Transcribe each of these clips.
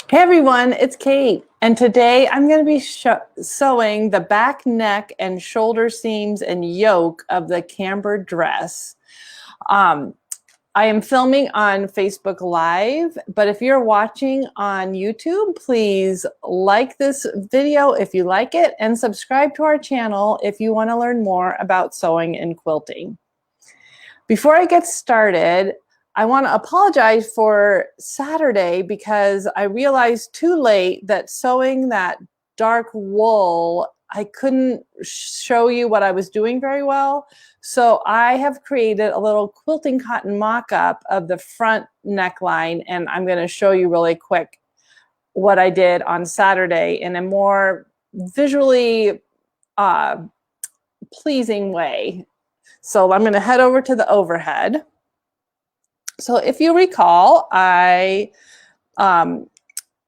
Hey everyone, it's Kate, and today I'm going to be sewing the back, neck, and shoulder seams and yoke of the Camber dress. I am filming on Facebook Live, but if you're watching on YouTube, please like this video if you like it, and subscribe to our channel if you want to learn more about sewing and quilting. Before I get started, I want to apologize for Saturday because I realized too late that sewing that dark wool, I couldn't show you what I was doing very well. So I have created a little quilting cotton mock-up of the front neckline, and I'm going to show you really quick what I did on Saturday in a more visually pleasing way. So I'm going to head over to the overhead. So if you recall, I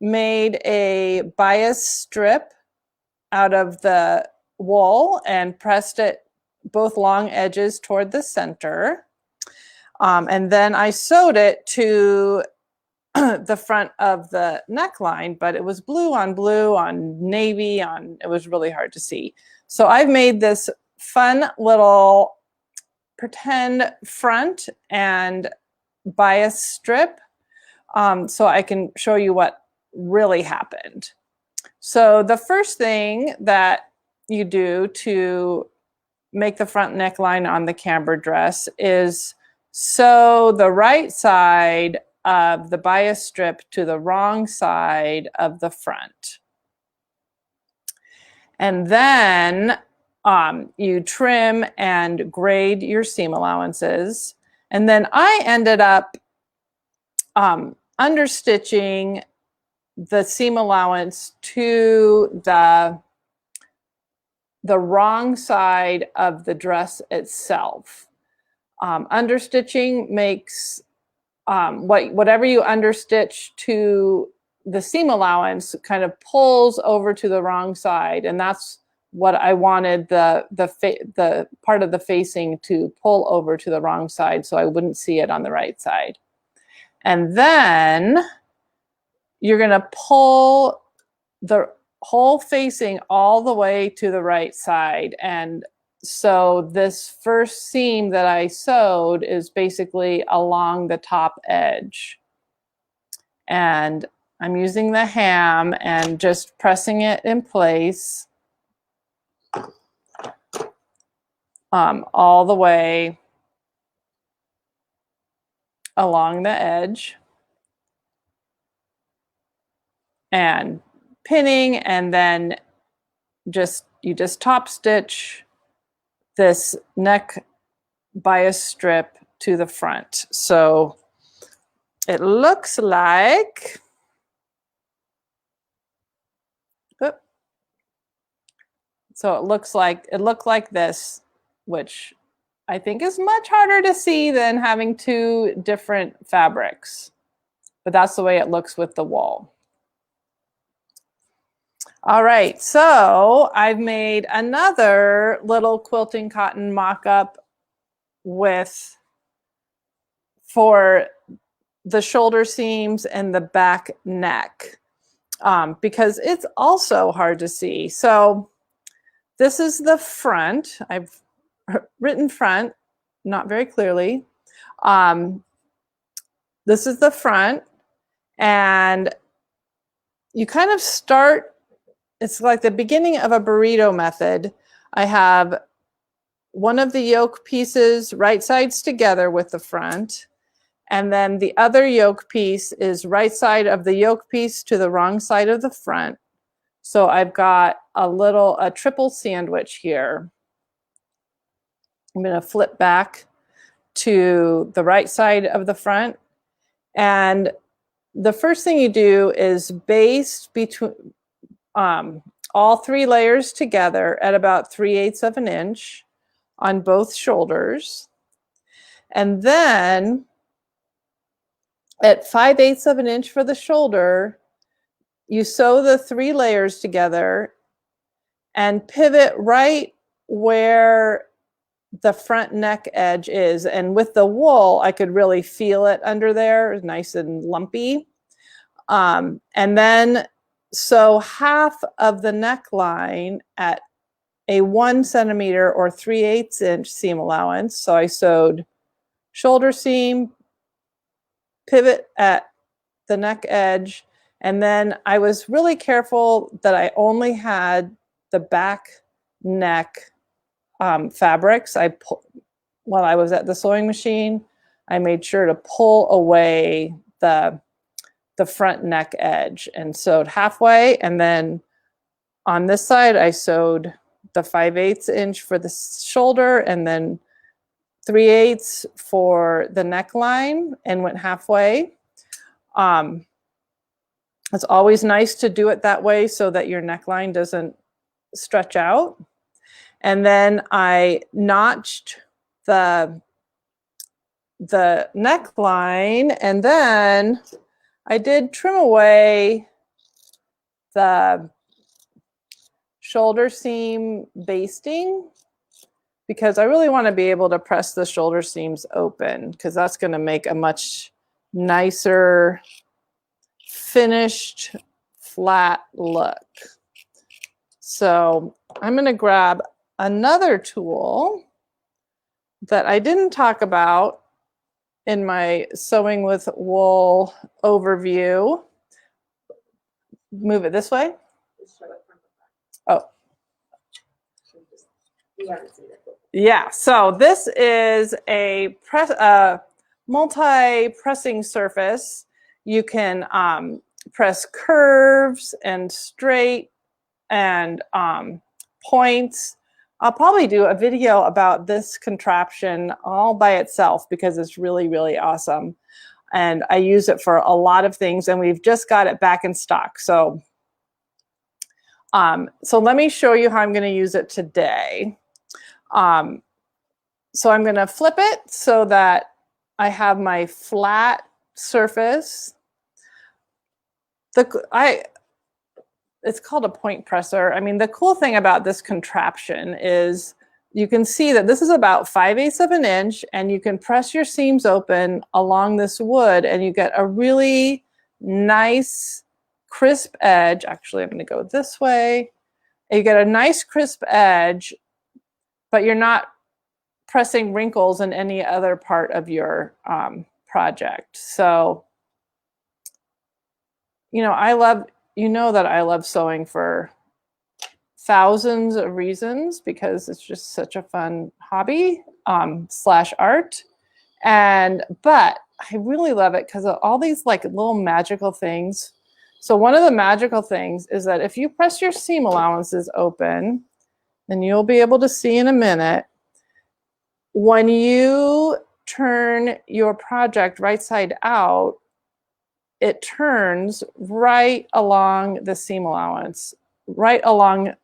made a bias strip out of the wool and pressed it both long edges toward the center. And then I sewed it to the front of the neckline, but it was blue on navy it was really hard to see. So I've made this fun little pretend front and bias strip so I can show you what really happened. So the first thing that you do to make the front neckline on the Camber dress is sew the right side of the bias strip to the wrong side of the front. And then you trim and grade your seam allowances. And then I ended up understitching the seam allowance to the wrong side of the dress itself. Understitching makes whatever you understitch to the seam allowance kind of pulls over to the wrong side, and that's what I wanted the part of the facing to pull over to the wrong side so I wouldn't see it on the right side. And then you're going to pull the whole facing all the way to the right side. And so this first seam that I sewed is basically along the top edge. And I'm using the ham and just pressing it in place all the way along the edge and pinning, and then you just top stitch this neck bias strip to the front. So it looks like it looked like this, which I think is much harder to see than having two different fabrics, but that's the way it looks with the wool. All right, so I've made another little quilting cotton mock-up for the shoulder seams and the back neck because it's also hard to see. So this is the front. I've written front, not very clearly. This is the front, and you kind of start, it's like the beginning of a burrito method. I have one of the yoke pieces right sides together with the front, and then the other yoke piece is right side of the yoke piece to the wrong side of the front. So I've got a triple sandwich here. I'm going to flip back to the right side of the front. And the first thing you do is baste between all three layers together at about 3/8 of an inch on both shoulders. And then at 5/8 of an inch for the shoulder, you sew the three layers together and pivot right where the front neck edge is. And with the wool, I could really feel it under there, nice and lumpy. And then sew half of the neckline at a 1 centimeter or 3/8 inch seam allowance. So I sewed shoulder seam, pivot at the neck edge, and then I was really careful that I only had the back neck fabrics. While I was at the sewing machine, I made sure to pull away the front neck edge and sewed halfway, and then on this side I sewed the 5/8 inch for the shoulder and then 3/8 for the neckline and went halfway. It's always nice to do it that way so that your neckline doesn't stretch out. And then I notched the neckline, and then I did trim away the shoulder seam basting because I really want to be able to press the shoulder seams open because that's going to make a much nicer finished flat look. So I'm going to grab another tool that I didn't talk about in my sewing with wool overview. Move it this way. Oh. Yeah, so this is a multi-pressing surface. You can press curves and straight and points. I'll probably do a video about this contraption all by itself because it's really, really awesome. And I use it for a lot of things, and we've just got it back in stock. So, so let me show you how I'm going to use it today. So I'm going to flip it so that I have my flat surface. It's called a point presser. I mean, the cool thing about this contraption is you can see that this is about 5/8 of an inch, and you can press your seams open along this wood and you get a really nice crisp edge. Actually, I'm going to go this way. You get a nice crisp edge, but you're not pressing wrinkles in any other part of your project. So, you know, that I love sewing for thousands of reasons because it's just such a fun hobby / art. But I really love it because of all these like little magical things. So one of the magical things is that if you press your seam allowances open, and you'll be able to see in a minute, when you turn your project right side out, it turns right along the seam allowance, right along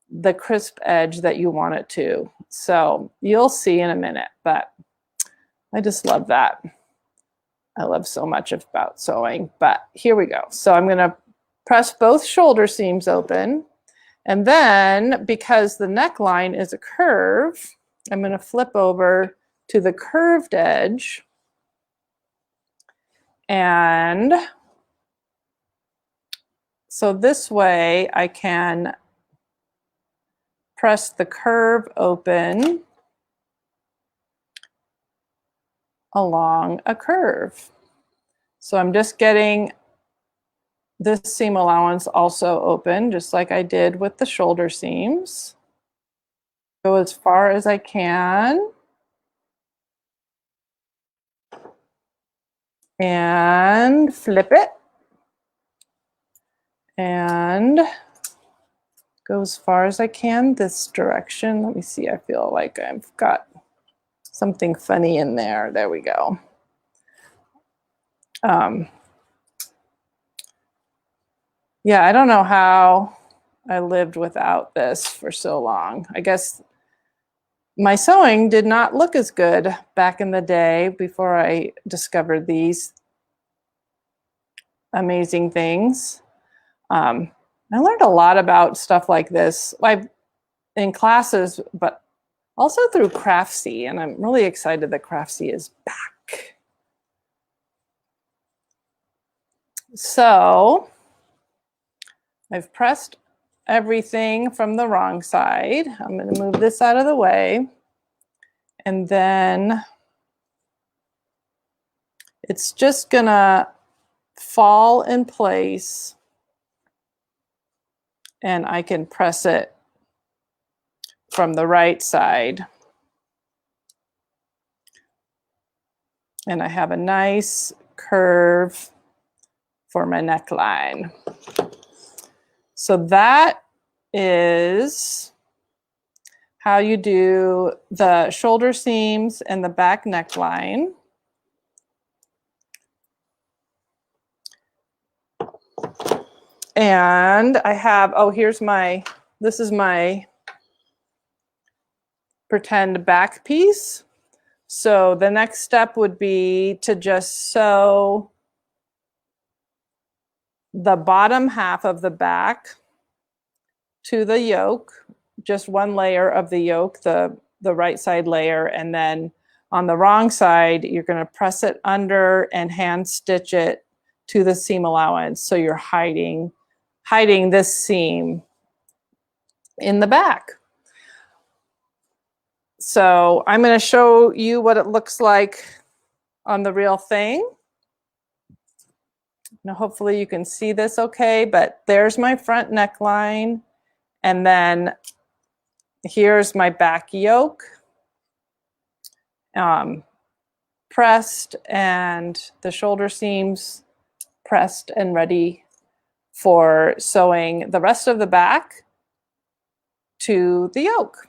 the crisp edge that you want it to. So you'll see in a minute, but I just love that. I love so much about sewing, but here we go. So I'm gonna press both shoulder seams open, and then because the neckline is a curve, I'm gonna flip over to the curved edge, and so this way I can press the curve open along a curve. So I'm just getting this seam allowance also open, just like I did with the shoulder seams. Go as far as I can. And flip it. And go as far as I can this direction. Let me see, I feel like I've got something funny in there. There we go. Yeah, I don't know how I lived without this for so long. I guess my sewing did not look as good back in the day before I discovered these amazing things. I learned a lot about stuff like this in classes, but also through Craftsy, and I'm really excited that Craftsy is back. So I've pressed everything from the wrong side. I'm going to move this out of the way. And then it's just going to fall in place. And I can press it from the right side. And I have a nice curve for my neckline. So that is how you do the shoulder seams and the back neckline. And I have, oh, this is my pretend back piece. So the next step would be to just sew the bottom half of the back to the yoke, just one layer of the yoke, the right side layer, and then on the wrong side, you're going to press it under and hand stitch it to the seam allowance. So you're hiding this seam in the back. So I'm going to show you what it looks like on the real thing. Now, hopefully you can see this okay, but there's my front neckline. And then here's my back yoke, pressed, and the shoulder seams pressed and ready for sewing the rest of the back to the yoke.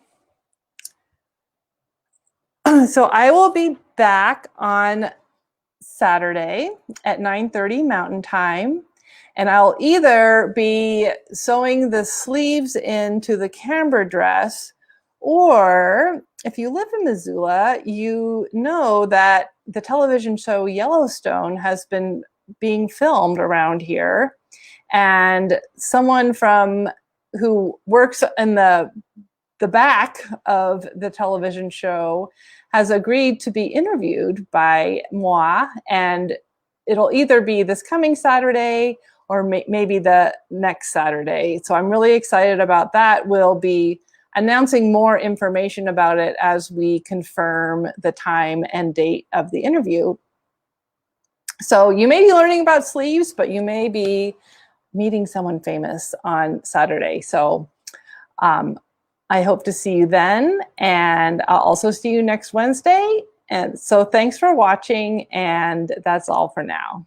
So I will be back on Saturday at 9:30 Mountain Time, and I'll either be sewing the sleeves into the Camber dress, or if you live in Missoula, you know that the television show Yellowstone has been being filmed around here, and someone who works in the back of the television show has agreed to be interviewed by moi, and it'll either be this coming Saturday or maybe the next Saturday. So I'm really excited about that. We'll be announcing more information about it as we confirm the time and date of the interview. So you may be learning about sleeves, but you may be meeting someone famous on Saturday. So I hope to see you then, and I'll also see you next Wednesday. And so thanks for watching, and that's all for now.